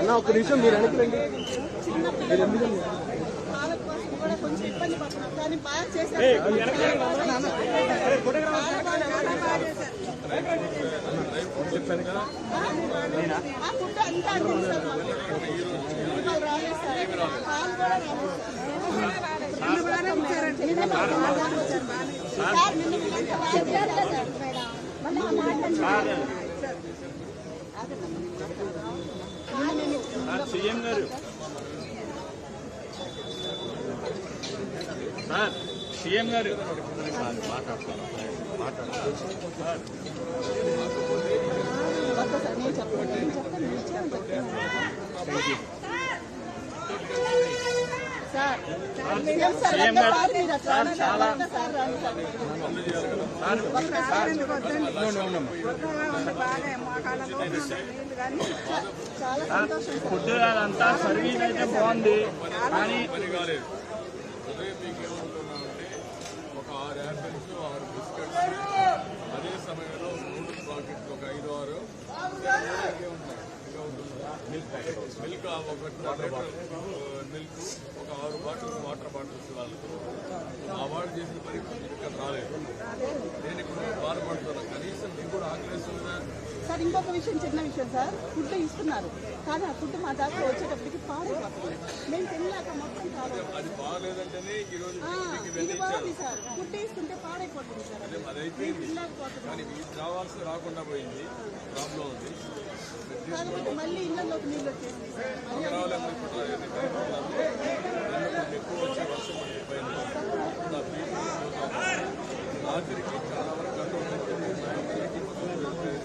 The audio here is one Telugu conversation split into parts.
అన్న ఒక నిమిషం మీరు వెనక్కి కూడా కొంచెం ఇబ్బంది పడుతున్నాం కానీ బాగా చేశారు. ఆ ఫుడ్ అంతా అంటుంది సార్, రాలేదు సార్, పాలు కూడా సీఎం గారు సార్ సీఎం గారు ఫుడ్ అదంతా సర్వీస్ అయితే బాగుంది కానీ ఒక 6 యాపిల్స్ 6 బిస్కెట్స్ అదే సమయంలో 3 ప్యాకెట్లు ఒక 5-6 మిల్క్ మిల్క్ ఒక 6 బాటిల్స్ వాటర్ బాటిల్స్ వాళ్ళకు అవార్డు చేసిన పని ఇక్కడ రాలేదు. నేను ఇప్పుడు బాధపడుతున్నాను. కనీసం మీకు కూడా ఆకలిస్తుందా సార్? ఇంకొక విషయం, చిన్న విషయం సార్, ఫుడ్ ఇస్తున్నారు కానీ ఆ ఫుడ్ మా దాకా వచ్చేటప్పటికి పాడైపోతుంది. మేము తినలేక మొత్తం అది బాగాలేదంటేనే ఈరోజు సార్ ఫుడ్ ఇస్తుంటే పాడైపోతుంది సార్. అదైతే కానీ రాకుండా పోయింది, ప్రాబ్లం ఉంది. మళ్ళీ ఇళ్ళలోకి నీళ్ళు వచ్చేసింది సార్. ఎక్కువ వచ్చే వర్షం రాత్రికి చాలా వరకు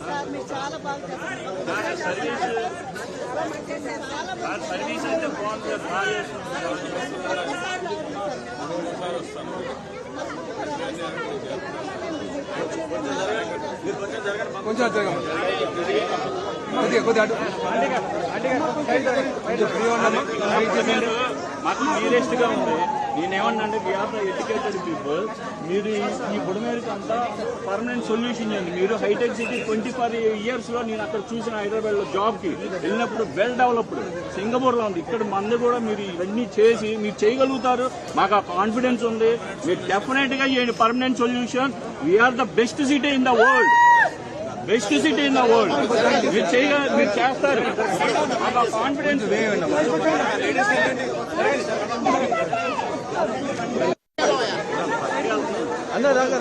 సార్ మీరు చాలా బాగా సర్వీస్ అయితే బాగుంది. కొంచెం మాకు నియరెస్ట్ గా ఉంది. నేనేమన్నా అంటే వీఆర్ ద ఎడ్యుకేటెడ్ పీపుల్. మీరు ఈ బుడమేరుకి అంతా పర్మనెంట్ సొల్యూషన్ చేయండి. మీరు హైటెక్ సిటీ 24 years లో నేను అక్కడ చూసిన హైదరాబాద్ లో జాబ్ కి వెళ్ళినప్పుడు వెల్ డెవలప్డ్ సింగపూర్ లో ఉంది. ఇక్కడ మంది కూడా మీరు ఇవన్నీ చేసి మీరు చేయగలుగుతారు. మాకు ఆ కాన్ఫిడెన్స్ ఉంది. మీరు డెఫినెట్ గా చేయండి permanent solution. We are the best city in the world, best city in the world. మీరు చేస్తారు. మాకు ఆ కాన్ఫిడెన్స్. అన్న రాగా